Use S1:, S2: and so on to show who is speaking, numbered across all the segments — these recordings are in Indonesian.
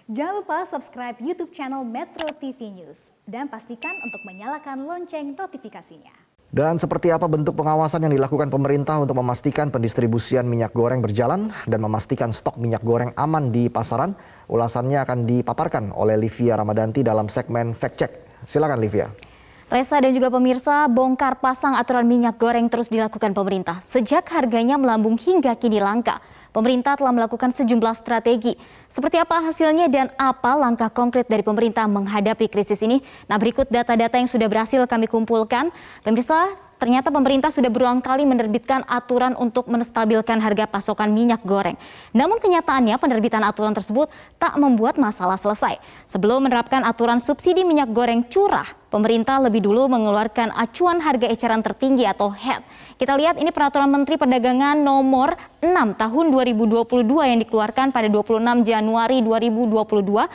S1: Jangan lupa subscribe YouTube channel Metro TV News dan pastikan untuk menyalakan lonceng notifikasinya.
S2: Dan seperti apa bentuk pengawasan yang dilakukan pemerintah untuk memastikan pendistribusian minyak goreng berjalan dan memastikan stok minyak goreng aman di pasaran? Ulasannya akan dipaparkan oleh Livia Ramadanti dalam segmen Fact Check. Silakan Livia.
S3: Reza dan juga pemirsa, bongkar pasang aturan minyak goreng terus dilakukan pemerintah. Sejak harganya melambung hingga kini langka, pemerintah telah melakukan sejumlah strategi. Seperti apa hasilnya dan apa langkah konkret dari pemerintah menghadapi krisis ini? Nah, berikut data-data yang sudah berhasil kami kumpulkan. Pemirsa, ternyata pemerintah sudah berulang kali menerbitkan aturan untuk menstabilkan harga pasokan minyak goreng. Namun kenyataannya penerbitan aturan tersebut tak membuat masalah selesai. Sebelum menerapkan aturan subsidi minyak goreng curah, pemerintah lebih dulu mengeluarkan acuan harga eceran tertinggi atau HET. Kita lihat ini peraturan Menteri Perdagangan nomor 6 tahun 2022 yang dikeluarkan pada 26 Januari 2022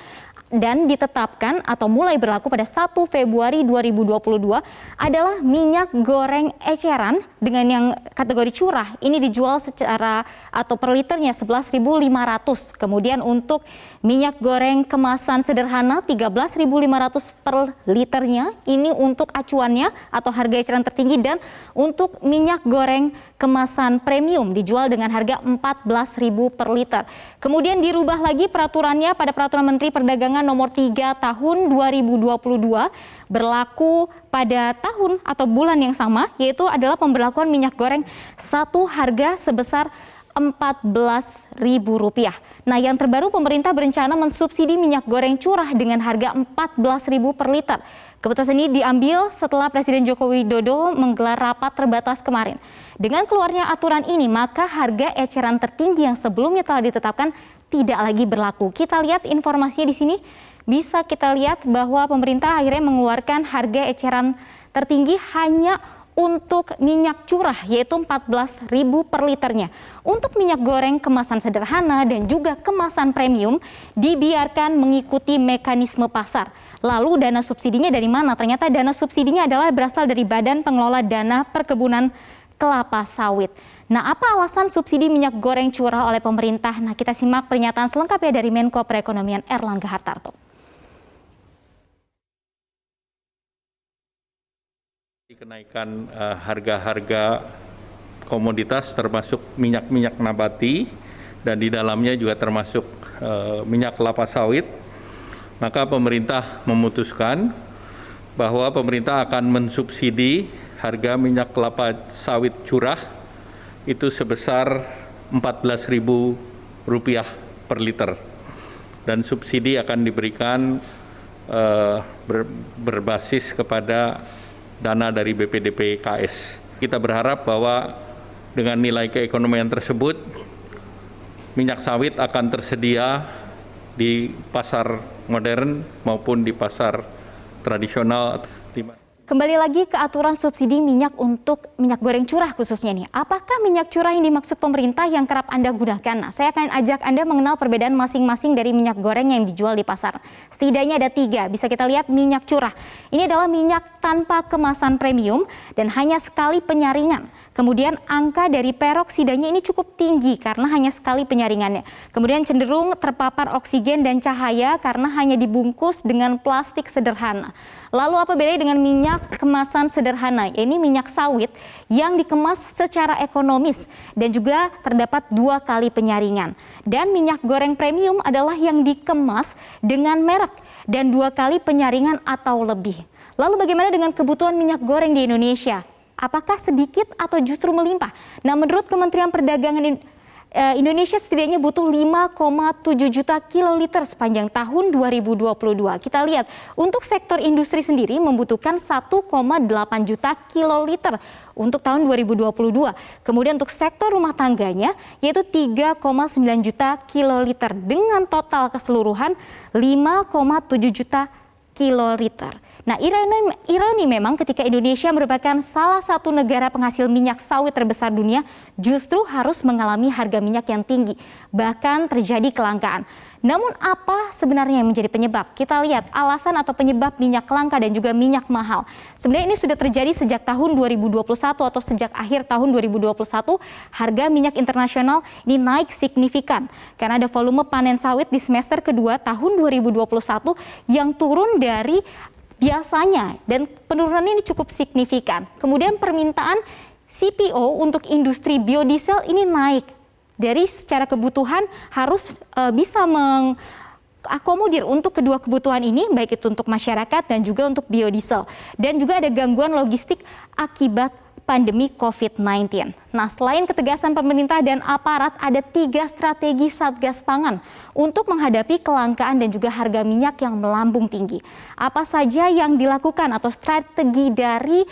S3: dan ditetapkan atau mulai berlaku pada 1 Februari 2022 adalah minyak goreng eceran dengan yang kategori curah. Ini dijual secara atau per liternya 11.500. Kemudian untuk minyak goreng kemasan sederhana 13.500 per liternya. Ini untuk acuannya atau harga eceran tertinggi, dan untuk minyak goreng kemasan premium dijual dengan harga 14.000 per liter. Kemudian dirubah lagi peraturannya pada peraturan Menteri Perdagangan nomor 3 tahun 2022 berlaku pada tahun atau bulan yang sama, yaitu adalah pemberlakuan minyak goreng satu harga sebesar Rp14.000. Nah, yang terbaru pemerintah berencana mensubsidi minyak goreng curah dengan harga Rp14.000 per liter. Keputusan ini diambil setelah Presiden Joko Widodo menggelar rapat terbatas kemarin. Dengan keluarnya aturan ini, maka harga eceran tertinggi yang sebelumnya telah ditetapkan tidak lagi berlaku. Kita lihat informasinya di sini. Bisa kita lihat bahwa pemerintah akhirnya mengeluarkan harga eceran tertinggi hanya untuk minyak curah, yaitu Rp14.000 per liternya. Untuk minyak goreng kemasan sederhana dan juga kemasan premium dibiarkan mengikuti mekanisme pasar. Lalu dana subsidinya dari mana? Ternyata dana subsidinya adalah berasal dari Badan Pengelola Dana Perkebunan Kelapa Sawit. Nah, apa alasan subsidi minyak goreng curah oleh pemerintah? Nah, kita simak pernyataan selengkapnya dari Menko Perekonomian Erlangga Hartarto.
S4: Kenaikan harga-harga komoditas termasuk minyak-minyak nabati dan di dalamnya juga termasuk minyak kelapa sawit, maka pemerintah memutuskan bahwa pemerintah akan mensubsidi harga minyak kelapa sawit curah itu sebesar Rp14.000 per liter, dan subsidi akan diberikan berbasis kepada dana dari BPDP KS. Kita berharap bahwa dengan nilai keekonomian tersebut, minyak sawit akan tersedia di pasar modern maupun di pasar tradisional.
S3: Kembali lagi ke aturan subsidi minyak untuk minyak goreng curah khususnya nih. Apakah minyak curah yang dimaksud pemerintah yang kerap Anda gunakan? Nah, saya akan ajak Anda mengenal perbedaan masing-masing dari minyak goreng yang dijual di pasar. Setidaknya ada 3. Bisa kita lihat minyak curah. Ini adalah minyak tanpa kemasan premium dan hanya sekali penyaringan. Kemudian angka dari peroksidanya ini cukup tinggi karena hanya sekali penyaringannya. Kemudian cenderung terpapar oksigen dan cahaya karena hanya dibungkus dengan plastik sederhana. Lalu apa bedanya dengan minyak kemasan sederhana? Ini minyak sawit yang dikemas secara ekonomis dan juga terdapat 2 kali penyaringan. Dan minyak goreng premium adalah yang dikemas dengan merek dan 2 kali penyaringan atau lebih. Lalu bagaimana dengan kebutuhan minyak goreng di Indonesia? Apakah sedikit atau justru melimpah? Nah, menurut Kementerian Perdagangan Indonesia setidaknya butuh 5,7 juta kiloliter sepanjang tahun 2022. Kita lihat untuk sektor industri sendiri membutuhkan 1,8 juta kiloliter untuk tahun 2022. Kemudian untuk sektor rumah tangganya yaitu 3,9 juta kiloliter dengan total keseluruhan 5,7 juta kiloliter. Nah, ironi memang ketika Indonesia merupakan salah satu negara penghasil minyak sawit terbesar dunia, justru harus mengalami harga minyak yang tinggi, bahkan terjadi kelangkaan. Namun apa sebenarnya yang menjadi penyebab? Kita lihat alasan atau penyebab minyak langka dan juga minyak mahal. Sebenarnya ini sudah terjadi sejak tahun 2021 atau sejak akhir tahun 2021, harga minyak internasional ini naik signifikan karena ada volume panen sawit di semester kedua tahun 2021 yang turun dari biasanya dan penurunan ini cukup signifikan. Kemudian permintaan CPO untuk industri biodiesel ini naik. Dari secara kebutuhan harus bisa mengakomodir untuk kedua kebutuhan ini, baik itu untuk masyarakat dan juga untuk biodiesel. Dan juga ada gangguan logistik akibat pandemi COVID-19. Nah, selain ketegasan pemerintah dan aparat, ada 3 strategi Satgas Pangan untuk menghadapi kelangkaan dan juga harga minyak yang melambung tinggi. Apa saja yang dilakukan atau strategi dari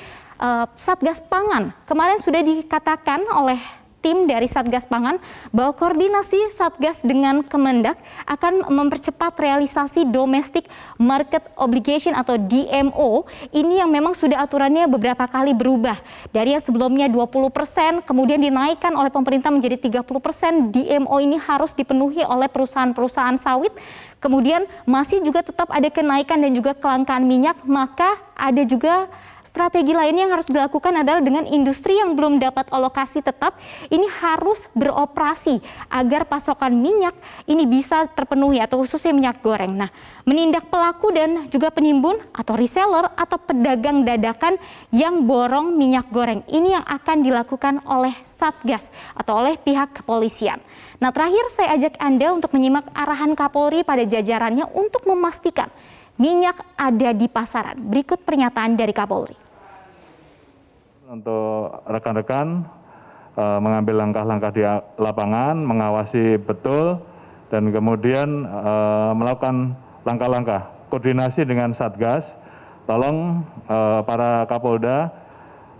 S3: Satgas Pangan? Kemarin sudah dikatakan oleh tim dari Satgas Pangan bahwa koordinasi Satgas dengan Kemendak akan mempercepat realisasi Domestic Market Obligation atau DMO. Ini yang memang sudah aturannya beberapa kali berubah. Dari yang sebelumnya 20%, kemudian dinaikkan oleh pemerintah menjadi 30%. DMO ini harus dipenuhi oleh perusahaan-perusahaan sawit. Kemudian masih juga tetap ada kenaikan dan juga kelangkaan minyak, maka ada juga strategi lainnya yang harus dilakukan adalah dengan industri yang belum dapat alokasi tetap, ini harus beroperasi agar pasokan minyak ini bisa terpenuhi atau khususnya minyak goreng. Nah, menindak pelaku dan juga penimbun atau reseller atau pedagang dadakan yang borong minyak goreng. Ini yang akan dilakukan oleh Satgas atau oleh pihak kepolisian. Nah, terakhir saya ajak Anda untuk menyimak arahan Kapolri pada jajarannya untuk memastikan minyak ada di pasaran. Berikut pernyataan dari Kapolri.
S5: Untuk rekan-rekan mengambil langkah-langkah di lapangan, mengawasi betul, dan kemudian melakukan langkah-langkah koordinasi dengan Satgas. Tolong para Kapolda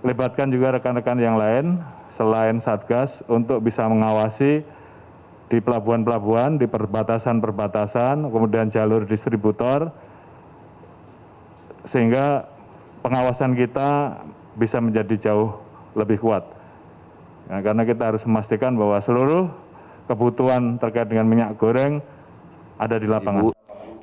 S5: libatkan juga rekan-rekan yang lain selain Satgas untuk bisa mengawasi di pelabuhan-pelabuhan, di perbatasan-perbatasan, kemudian jalur distributor, sehingga pengawasan kita bisa menjadi jauh lebih kuat. Nah, karena kita harus memastikan bahwa seluruh kebutuhan terkait dengan minyak goreng ada di lapangan.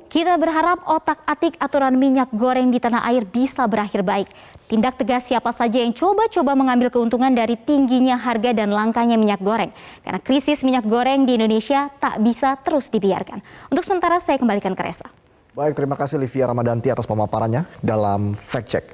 S3: Kita berharap otak-atik aturan minyak goreng di tanah air bisa berakhir baik. Tindak tegas siapa saja yang coba-coba mengambil keuntungan dari tingginya harga dan langkanya minyak goreng. Karena krisis minyak goreng di Indonesia tak bisa terus dibiarkan. Untuk sementara saya kembalikan ke Reza.
S2: Baik, terima kasih Livia Ramadanti atas pemaparannya dalam Fact Check.